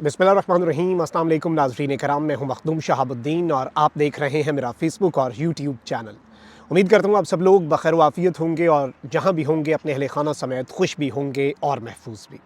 बिस्मिल्लाहिर्रहमानिर्रहीम। अस्सलाम वालेकुम नाज़रीन कराम, मैं हूं मखदूम शहाबुद्दीन और आप देख रहे हैं मेरा फेसबुक और यूट्यूब चैनल। उम्मीद करता हूं आप सब लोग बखैर वाफ़ियत होंगे और जहां भी होंगे अपने अहले खाना समेत खुश भी होंगे और महफूज भी।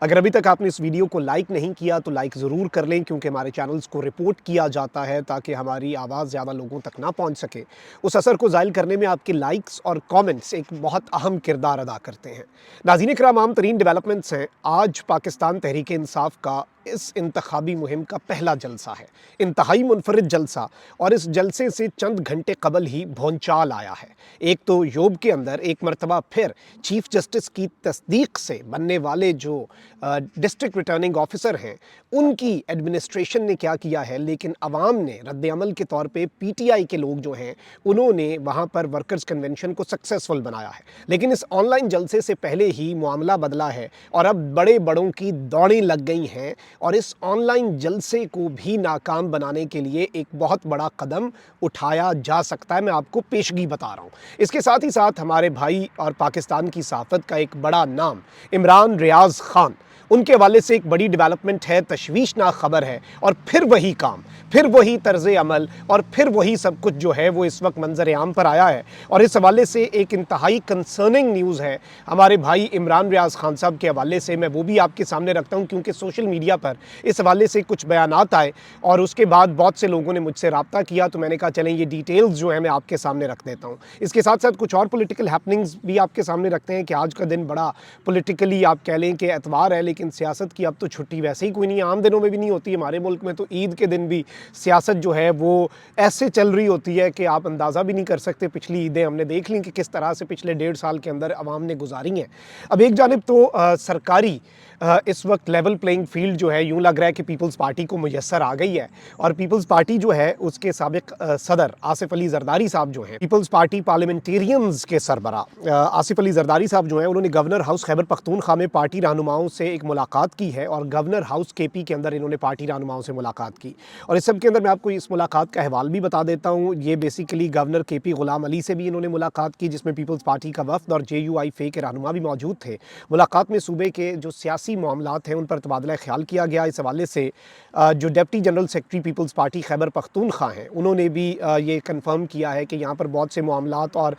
अगर अभी तक आपने इस वीडियो को लाइक नहीं किया तो लाइक ज़रूर कर लें, क्योंकि हमारे चैनल्स को रिपोर्ट किया जाता है ताकि हमारी आवाज़ ज़्यादा लोगों तक ना पहुंच सके। उस असर को ज़ाहिर करने में आपके लाइक्स और कमेंट्स एक बहुत अहम किरदार अदा करते हैं। नाज़रीन इकराम, आम तरीन डेवलपमेंट्स हैं। आज पाकिस्तान तहरीक इंसाफ का इस इंतखाबी मुहिम का पहला जलसा है, इंतहाई मुनफरिद जलसा, और इस जलसे से चंद घंटे कबल ही भौंचाल आया है। एक तो योब के अंदर एक मरतबा फिर चीफ जस्टिस की तस्दीक से बनने वाले जो डिस्ट्रिक्ट रिटर्निंग ऑफिसर हैं, उनकी एडमिनिस्ट्रेशन ने क्या किया है, लेकिन अवाम ने रद्द अमल के तौर पे पीटीआई के लोग जो हैं उन्होंने वहाँ पर वर्कर्स कन्वेंशन को सक्सेसफुल बनाया है। लेकिन इस ऑनलाइन जलसे से पहले ही मामला बदला है और अब बड़े बड़ों की दौड़ें लग गई हैं और इस ऑनलाइन जलसे को भी नाकाम बनाने के लिए एक बहुत बड़ा कदम उठाया जा सकता है। मैं आपको पेशगी बता रहा हूँ। इसके साथ ही साथ हमारे भाई और पाकिस्तान की सहाफ़त का एक बड़ा नाम इमरान रियाज खान, उनके हवाले से एक बड़ी डेवलपमेंट है, तशवीशनाक खबर है, और फिर वही काम, फिर वही तर्ज अमल और फिर वही सब कुछ जो है वो इस वक्त मंजर आम पर आया है। और इस हवाले से एक इंतहाई कंसर्निंग न्यूज़ है हमारे भाई इमरान रियाज खान साहब के हवाले से। मैं वो भी आपके सामने रखता हूँ, क्योंकि सोशल मीडिया पर इस हवाले से कुछ बयानात आए और उसके बाद बहुत से लोगों ने मुझसे रब्ता किया, तो मैंने कहा चलें ये डिटेल्स जो है मैं आपके सामने रख देता हूँ। इसके साथ साथ कुछ और पॉलिटिकल हैपनिंग्स भी आपके सामने रखते हैं कि आज का दिन बड़ा पॉलिटिकली आप कह लें कि एतवार है, लेकिन सियासत की अब तो छुट्टी वैसे ही कोई नहीं, आम दिनों में भी नहीं होती। हमारे मुल्क में तो ईद के दिन भी सियासत जो है वो ऐसे चल रही होती है कि आप अंदाज़ा भी नहीं कर सकते। पिछली ईदें हमने देख ली कि किस तरह से पिछले 1.5 साल के अंदर अवाम ने गुजारी हैं। अब एक जानिब तो सरकारी इस वक्त लेवल प्लेइंग फील्ड जो है यूँ लग रहा है कि पीपल्स पार्टी को मुयस्सर आ गई है, और पीपल्स पार्टी जो है उसके साबिक सदर आसिफ अली जरदारी साहब जो हैं, पीपल्स पार्टी पार्लियामेंटेरियंस के सरबरा आसिफ अली जरदारी साहब जो हैं, उन्होंने गवर्नर हाउस खैबर पख्तूनख्वा में पार्टी रहनुमाओं से एक मुलाकात की है और गवर्नर हाउस केपी के अंदर इन्होंने पार्टी रहनुमाओं से मुलाकात की। और इस सब के अंदर मैं आपको इस मुलाकात का अहवाल भी बता देता हूँ। ये basically governor KP Ghulam Ali से भी इन्होंने मुलाकात की, जिसमें पीपल्स पार्टी का वफ्द और JUI फे के रहनुमा भी मौजूद थे। मुलाकात में सूबे के जो सियासी मामलात हैं उन पर तबादला ख्याल किया गया। इस हवाले से जो deputy general secretary People's Party Khyber Pakhtunkhwa हैं, उन्होंने भी ये कन्फर्म किया है कि यहाँ पर बहुत से मामलात और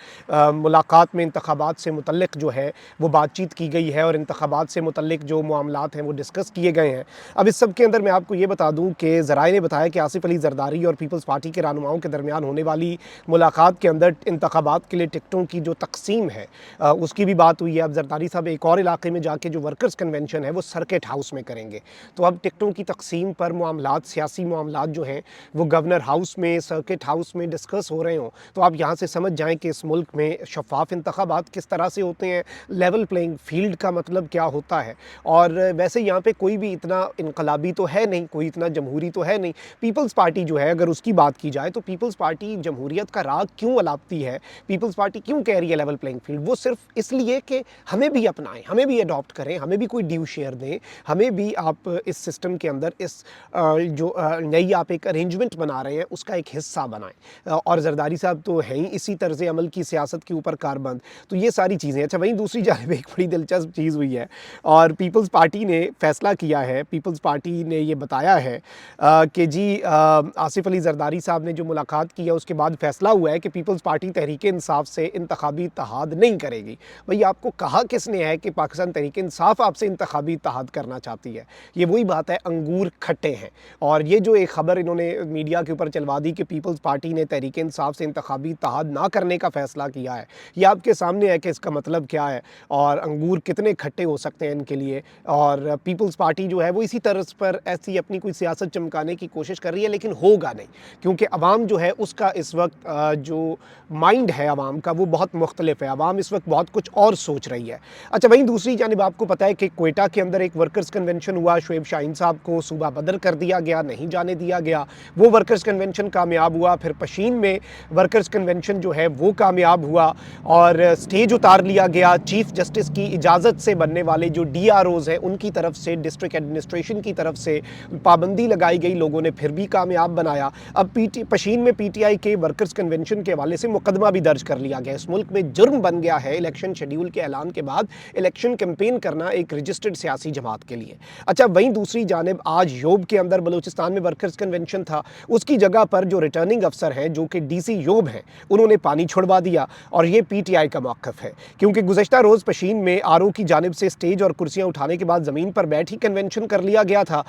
मुलाकात में इंतखाबात से मुतल्लिक जो है वो बातचीत की गई है और इंतखाबात से मुतल्लिक जो मामलात हैं वो डिस्कस किए गए हैं। अब इस सब के अंदर मैं आपको ये बता दूँ कि ज़राए ने बताया कि आसिफ अली जरदारी और पीपल्स पार्टी के रहनुमाओं के दरमियान होने वाली मुलाकात के अंदर इंतखाबात के लिए टिकटों की जो तकसीम है उसकी भी बात हुई है। अब जरदारी साहब एक और इलाके में जाके जो वर्कर्स कन्वेंशन है वो सर्किट हाउस में करेंगे, तो अब टिकटों की तकसीम पर मामलात, सियासी मामलात जो हैं वो गवर्नर हाउस में, सर्किट हाउस में डिस्कस हो रहे हों, तो आप यहाँ से समझ जाएँ कि इस मुल्क में शफाफ इंतखाबात किस तरह से होते हैं, लेवल प्लेइंग फील्ड का मतलब क्या होता है। और वैसे यहाँ पे कोई भी इतना इनकलाबी तो है नहीं, कोई इतना जमहूरी तो है नहीं। पीपल्स पार्टी जो है, अगर उसकी बात की जाए तो पीपल्स पार्टी जमहूरियत का राग क्यों अलापती है, पीपल्स पार्टी क्यों कह रही है लेवल प्लेइंग फील्ड, वो सिर्फ इसलिए कि हमें भी अपनाएं, हमें भी अडॉप्ट करें, हमें भी कोई ड्यू शेयर दें, हमें भी आप इस सिस्टम के अंदर इस जो नई आप एक अरेंजमेंट बना रहे हैं उसका एक हिस्सा बनाएं। और जरदारी साहब तो हैं ही इसी तर्ज अमल की सियासत के ऊपर कारबंद, तो ये सारी चीज़ें। अच्छा, वहीं दूसरी जानिब एक बड़ी दिलचस्प चीज़ हुई है और पीपल्स पार्टी ने फैसला किया है, पीपल्स पार्टी ने ये बताया है कि जी आसिफ अली जरदारी साहब ने जो मुलाकात की है उसके बाद फैसला हुआ है कि पीपल्स पार्टी तहरीक इंसाफ से इंतखाबी इत्तेहाद नहीं करेगी। भाई, आपको कहा किसने है कि पाकिस्तान तहरीक इंसाफ आपसे इंतखाबी इत्तेहाद करना चाहती है? ये वही बात है, अंगूर खट्टे हैं। और ये जो एक ख़बर इन्होंने मीडिया के ऊपर चलवा दी कि पीपल्स पार्टी ने तहरीक इंसाफ से इंतखाबी इत्तेहाद ना करने का फ़ैसला किया है, ये आपके सामने है कि इसका मतलब क्या है और अंगूर कितने खट्टे हो सकते हैं इनके लिए। और पीपल्स पार्टी जो है वो इसी तरह पर ऐसी अपनी कोई सियासत चमकाने की कोशिश कर रही है, लेकिन होगा नहीं, क्योंकि अवाम जो है उसका इस वक्त जो माइंड है अवाम का वो बहुत मुख्तलिफ है। अवाम इस वक्त बहुत कुछ और सोच रही है। अच्छा, वहीं दूसरी जानिब आपको पता है कि क्वेटा के अंदर एक वर्कर्स कन्वेंशन हुआ, शुएब शाहीन साहब को सूबा बदर कर दिया गया, नहीं जाने दिया गया, वो वर्कर्स कन्वेंशन कामयाब हुआ। फिर पशीन में वर्कर्स कन्वेंशन जो है वो कामयाब हुआ और स्टेज उतार लिया गया। चीफ जस्टिस की इजाज़त से बनने वाले जो DROs हैं उनकी तरफ से, डिस्ट्रिक्ट एडमिनिस्ट्रेशन की तरफ से पाबंदी लगाई गई, लोगों ने फिर भी कामयाब बनाया। अब पशीन में पीटीआई के वर्कर्स कन्वेंशन के हवाले से मुकदमा भी दर्ज कर लिया गया। इस मुल्क में जुर्म बन गया है इलेक्शन शेड्यूल के ऐलान के बाद इलेक्शन कैंपेन करना एक रजिस्टर्ड सियासी जमात के लिए। अच्छा, वहीं दूसरी जानिब आज योब के अंदर बलूचिस्तान में वर्कर्स कन्वेंशन था, उसकी जगह पर जो रिटर्निंग अफसर हैं जो कि डीसी योब हैं, उन्होंने पानी छुड़वा दिया और ये पीटीआई का मौक़िफ़ है, क्योंकि गुज़श्ता रोज़ पशीन में आरओ की जानिब से स्टेज और कुर्सियाँ उठाने के बाद ज़मीन पर बैठ ही कन्वेंशन कर लिया गया था।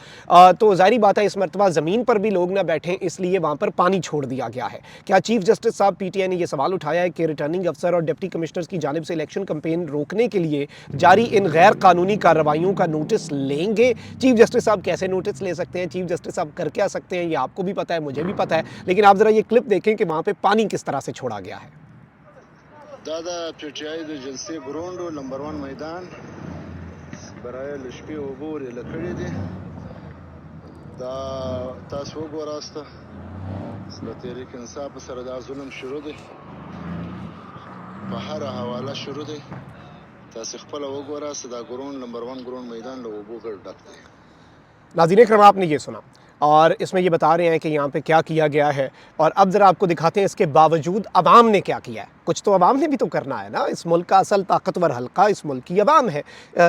तो ज़ाहिर बात है इस मरतबा ज़मीन पर भी लोग ना बैठें, इसलिए वहाँ पर पानी छोड़ दिया गया है। क्या चीफ जस्टिस साहब पीटीआई ने यह सवाल उठाया है कि रिटर्निंग अफसर और डिप्टी कमिश्नर्स की जानिब से इलेक्शन कैंपेन रोकने के लिए जारी इन गैर कानूनी कार्रवाइयों का नोटिस लेंगे? चीफ जस्टिस साहब कैसे नोटिस ले सकते हैं? चीफ जस्टिस साहब कर क्या सकते हैं? ये आपको भी पता है, मुझे भी पता है, लेकिन आप ज़रा ये क्लिप देखें कि वहाँ पे पानी किस तरह से छोड़ा गया है। दादा पीटीआई द जलसे ग्राउंड नंबर 1 मैदान برای لشپی عبور لکړی دي دا تاسو وګورئ د تحریک انصاف سره دا ظلم شروع دی په هر حواله شروع دی تاسو خپل وګورئ دا ګراوند نمبر 1 ګراوند میدان له وګو ګر ډک دی। नाज़रीन इकराम, आपने ये सुना और इसमें ये बता रहे हैं कि यहाँ पे क्या किया गया है, और अब ज़रा आपको दिखाते हैं इसके बावजूद अवाम ने क्या किया है। कुछ तो अवाम ने भी तो करना है ना, इस मुल्क का असल ताकतवर हल्का इस मुल्क की अवाम है।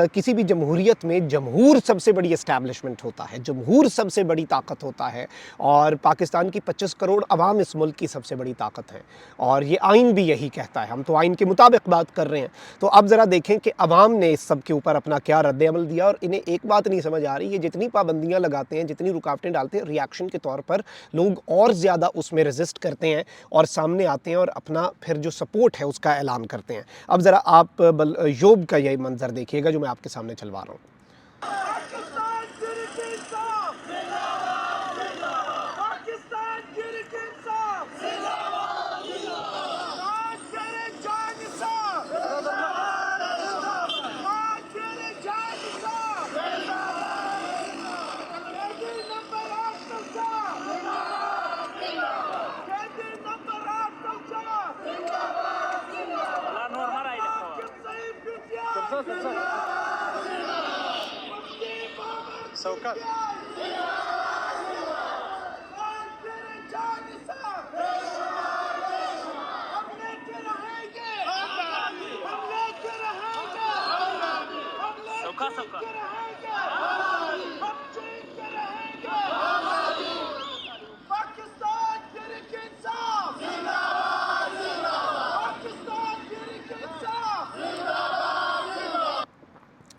किसी भी जमहूरियत में जमहूर सबसे बड़ी इस्टेब्लिशमेंट होता है, जमहूर सबसे बड़ी ताकत होता है, और पाकिस्तान की 25 करोड़ अवाम इस मुल्क की सबसे बड़ी ताकत है, और ये आइन भी यही कहता है। हम तो आइन के मुताबिक बात कर रहे हैं। तो अब ज़रा देखें कि अवाम ने इस सब के ऊपर अपना क्या रद्द-ए-अमल दिया, और इन्हें एक बात नहीं समझ आ रही, ये जितनी पाबंदियाँ लगाते हैं, जितनी रुकावटें डालते हैं, रिएक्शन के तौर पर लोग और ज़्यादा उसमें रेजिस्ट करते हैं और सामने आते हैं और अपना फिर जो सपोर्ट है उसका ऐलान करते हैं। अब ज़रा आप योब का यही मंजर देखिएगा जो मैं आपके सामने चलवा रहा हूँ।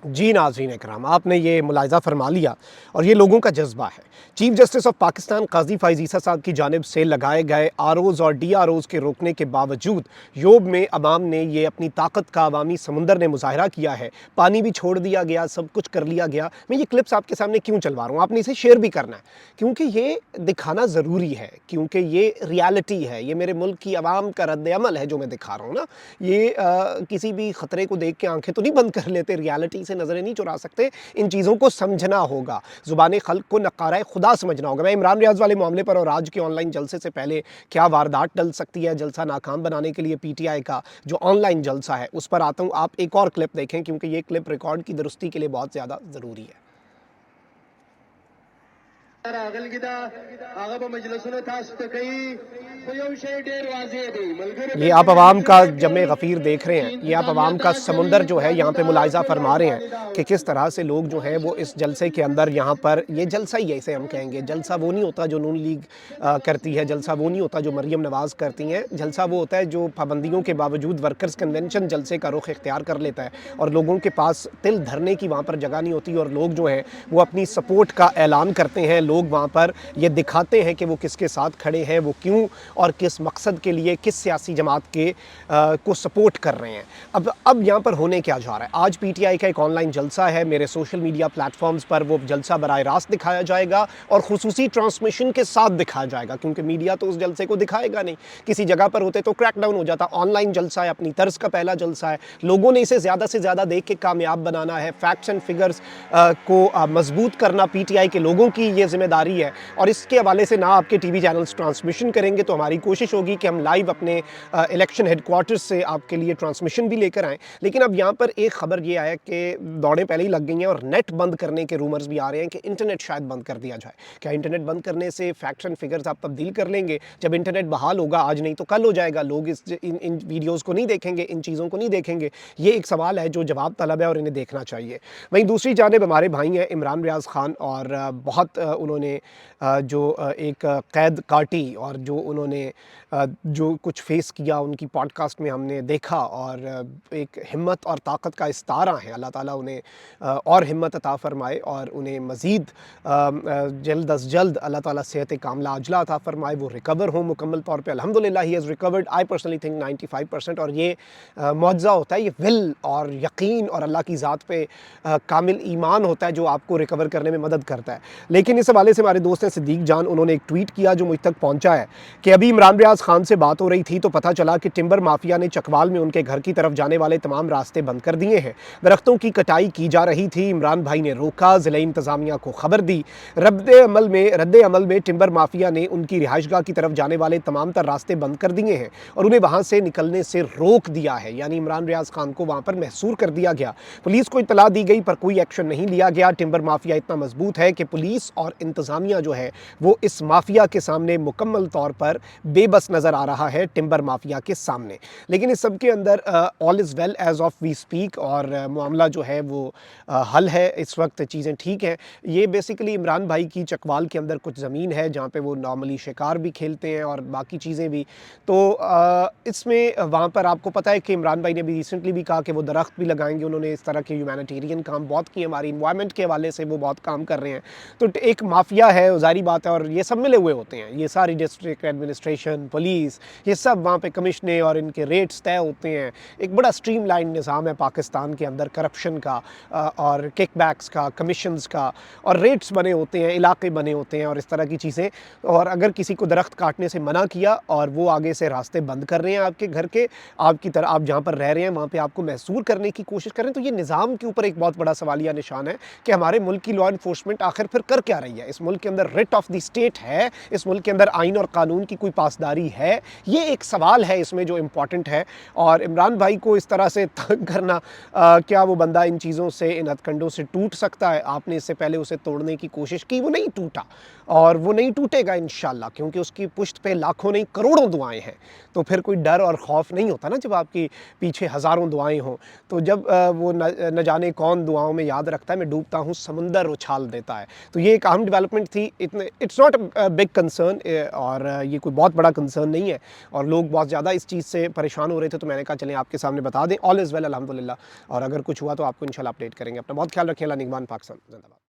जी नाज़रीन इकराम, आपने ये मुलाहिज़ा फरमा लिया और ये लोगों का जज्बा है। चीफ जस्टिस ऑफ पाकिस्तान काजी फ़ाइज़ ईसा साहब की जानिब से लगाए गए आरओज़ और डीआरओज़ के रोकने के बावजूद योब में अवाम ने ये अपनी ताकत का अवामी समुंदर ने मुजाहरा किया है। पानी भी छोड़ दिया गया, सब कुछ कर लिया गया। मैं ये क्लिप्स आपके सामने क्यों चलवा रहा हूँ, आपने इसे शेयर भी करना है, क्योंकि ये दिखाना ज़रूरी है, क्योंकि ये रियलिटी है, ये मेरे मुल्क की अवाम का रद्द-ए-अमल है जो मैं दिखा रहा हूँ ना। ये किसी भी ख़तरे को देख के आंखें तो नहीं बंद कर लेते, रियलिटी से नज़रें नहीं चुरा सकते। इन चीज़ों को समझना होगा, ज़ुबान खल्क़ को नक़ारा खुदा समझना होगा। मैं इमरान रियाज़ वाले मामले पर और आज के ऑनलाइन जलसे से पहले क्या वारदात टल सकती है जलसा नाकाम बनाने के लिए पीटीआई का जो ऑनलाइन जलसा है, उस पर आता हूँ। आप एक और क्लिप देखें, क्योंकि ये क्लिप रिकॉर्ड की दुरुस्ती के लिए बहुत ज़्यादा ज़रूरी है। ये आप अवाम का जमे गफ़ीर देख रहे हैं, ये आप अवाम का समुंदर जो है यहाँ पे मुलाहिज़ा फरमा रहे हैं कि किस तरह से लोग जो हैं वो इस जलसे के अंदर, यहाँ पर ये जलसा ही है, इसे हम कहेंगे। जलसा वो नहीं होता जो नून लीग करती है, जलसा वो नहीं होता जो मरियम नवाज़ करती हैं, जलसा वो होता है जो पाबंदियों के बावजूद वर्कर्स कन्वेंशन जलसे का रुख इख्तियार कर लेता है और लोगों के पास तिल धरने की वहाँ पर जगह नहीं होती, और लोग जो हैं वो अपनी सपोर्ट का ऐलान करते हैं। लोग वहाँ पर ये दिखाते हैं कि वो किसके साथ खड़े हैं, वो क्यों और किस मकसद के लिए, किस सियासी जमात के को सपोर्ट कर रहे हैं। अब यहाँ पर होने क्या जा रहा है, आज पीटीआई का एक ऑनलाइन जलसा है, मेरे सोशल मीडिया प्लेटफॉर्म्स पर वो जलसा बराह रास्त दिखाया जाएगा और खुसूसी ट्रांसमिशन के साथ दिखाया जाएगा, क्योंकि मीडिया तो उस जलसे को दिखाएगा नहीं। किसी जगह पर होते तो क्रैकडाउन हो जाता। ऑनलाइन जलसा है, अपनी तर्ज का पहला जलसा है, लोगों ने इसे ज़्यादा से ज़्यादा देख के कामयाब बनाना है। फैक्ट्स एंड फिगर्स को मजबूत करना पीटीआई के लोगों की ये जिम्मेदारी ذمہ داری ہے اور اس کے حوالے سے نہ آپ کے ٹی وی چینلز ٹرانسمیشن کریں گے تو ہماری کوشش ہوگی کہ ہم لائیو اپنے الیکشن ہیڈ کوارٹرز سے آپ کے لیے ٹرانسمیشن بھی لے کر آئیں. لیکن اب یہاں پر ایک خبر یہ آیا کہ دوڑیں پہلے ہی لگ گئی ہیں اور نیٹ بند کرنے کے رومرز بھی آ رہے ہیں کہ انٹرنیٹ شاید بند کر دیا جائے. کیا انٹرنیٹ بند کرنے سے فیکٹس اینڈ فگرز آپ تبدیل کر لیں گے؟ جب انٹرنیٹ بحال ہوگا آج نہیں تو کل ہو جائے گا، لوگ ان ویڈیوز کو نہیں دیکھیں گے، ان چیزوں کو نہیں دیکھیں گے. یہ ایک سوال ہے جو جواب طلب ہے اور انہیں دیکھنا چاہیے. وہیں دوسری جانب ہمارے بھائی ہیں عمران ریاض خان، اور بہت انہوں نے جو ایک قید کاٹی اور جو انہوں نے جو کچھ فیس کیا ان کی پوڈ کاسٹ میں ہم نے دیکھا، اور ایک ہمت اور طاقت کا استعارہ ہے. اللہ تعالیٰ انہیں اور ہمت عطا فرمائے اور انہیں مزید جلد از جلد اللہ تعالیٰ صحت کاملہ عاجلہ عطا فرمائے، وہ ریکور ہوں مکمل طور پہ. الحمدللہ he has recovered, I personally think 95%. اور یہ معجزہ ہوتا ہے، یہ ول اور یقین اور اللہ کی ذات پہ کامل ایمان ہوتا ہے جو آپ کو ریکور کرنے میں مدد کرتا ہے. لیکن اس حوالے سے ہمارے دوست ہیں صدیق جان، انہوں نے ایک ٹویٹ کیا جو مجھ تک پہنچا ہے کہ ابھی عمران ریاض خان سے بات ہو رہی تھی تو پتہ چلا کہ ٹمبر مافیا نے چکوال میں ان کے گھر کی طرف جانے والے تمام راستے بند کر دیے ہیں. درختوں کی کٹائی کی جا رہی تھی، عمران بھائی نے روکا، ضلعی انتظامیہ کو خبر دی. رد عمل میں ٹمبر مافیا نے ان کی رہائش گاہ کی طرف جانے والے تمام تر راستے بند کر دیے ہیں اور انہیں وہاں سے نکلنے سے روک دیا ہے. یعنی عمران ریاض خان کو وہاں پر محصور کر دیا گیا. پولیس کو اطلاع دی گئی پر کوئی ایکشن نہیں لیا گیا. ٹمبر مافیا اتنا مضبوط ہے کہ پولیس اور انتظامیہ جو ہے وہ اس مافیا کے سامنے مکمل طور پر بے بس نظر آ رہا ہے، ٹمبر مافیا کے سامنے. لیکن اس سب کے اندر all is well as of we speak, اور معاملہ جو ہے وہ حل ہے. اس وقت چیزیں ٹھیک ہیں. یہ بیسیکلی عمران بھائی کی چکوال کے اندر کچھ زمین ہے جہاں پہ وہ نارملی شکار بھی کھیلتے ہیں اور باقی چیزیں بھی. تو اس میں وہاں پر آپ کو پتہ ہے کہ عمران بھائی نے بھی ریسنٹلی بھی کہا کہ وہ درخت بھی لگائیں گے. انہوں نے اس طرح کے ہیومینیٹیرین کام بہت کیے، ہماری انوائرمنٹ کے حوالے سے وہ بہت کام کر رہے ہیں. تو ایک مافیا ہے، ظاہری بات ہے، اور یہ سب ملے ہوئے ہوتے ہیں. یہ ساری ڈسٹرکٹ ایڈمنسٹریشن، پولیس، یہ سب وہاں پہ کمشنیں اور ان کے ریٹس طے ہوتے ہیں. ایک بڑا اسٹریم لائن نظام ہے پاکستان کے اندر کرپشن کا اور کک بیکس کا، کمیشنز کا، اور ریٹس بنے ہوتے ہیں، علاقے بنے ہوتے ہیں اور اس طرح کی چیزیں. اور اگر کسی کو درخت کاٹنے سے منع کیا اور وہ آگے سے راستے بند کر رہے ہیں آپ کے گھر کے، آپ کی طرح آپ جہاں پر رہ رہے ہیں وہاں پہ آپ کو محصور کرنے کی کوشش کر رہے ہیں، تو یہ نظام کے اوپر ایک بہت بڑا سوالیہ نشان ہے کہ ہمارے ملک کی لا انفورسمنٹ آخر پھر کر کیا رہی ہے. اس ملک کے اندر ریٹ آف دی اسٹیٹ ہے؟ اس ملک کے اندر آئین اور قانون کی کوئی پاسداری ہے؟ یہ ایک سوال ہے اس میں جو امپورٹنٹ ہے. اور عمران بھائی کو اس طرح سے تنگ کرنا، کیا وہ بندہ ان چیزوں سے، ان ہتھ کنڈوں سے ٹوٹ سکتا ہے؟ آپ نے اس سے پہلے اسے توڑنے کی کوشش کی، وہ نہیں ٹوٹا اور وہ نہیں ٹوٹے گا انشاءاللہ، کیونکہ اس کی پشت پہ لاکھوں نہیں کروڑوں دعائیں ہیں. تو پھر کوئی ڈر اور خوف نہیں ہوتا نا جب آپ کی پیچھے ہزاروں دعائیں ہوں. تو جب وہ نہ جانے کون دعاؤں میں یاد رکھتا ہے، میں ڈوبتا ہوں سمندر اچھال دیتا ہے. تو یہ ایک اہم ڈیولپمنٹ تھی. It's not a big concern, اور یہ کوئی بہت بڑا کنسرن نہیں ہے، اور لوگ بہت زیادہ اس چیز سے پریشان ہو رہے تھے. تو میں نے کہا چلیں آپ کے سامنے بتا دیں. آل از ویل الحمدللہ، اور اگر کچھ ہوا تو آپ کو انشاءاللہ اپڈیٹ کریں گے. اپنا بہت خیال رکھیں. اللہ نگہبان. پاکستان زندہ باد.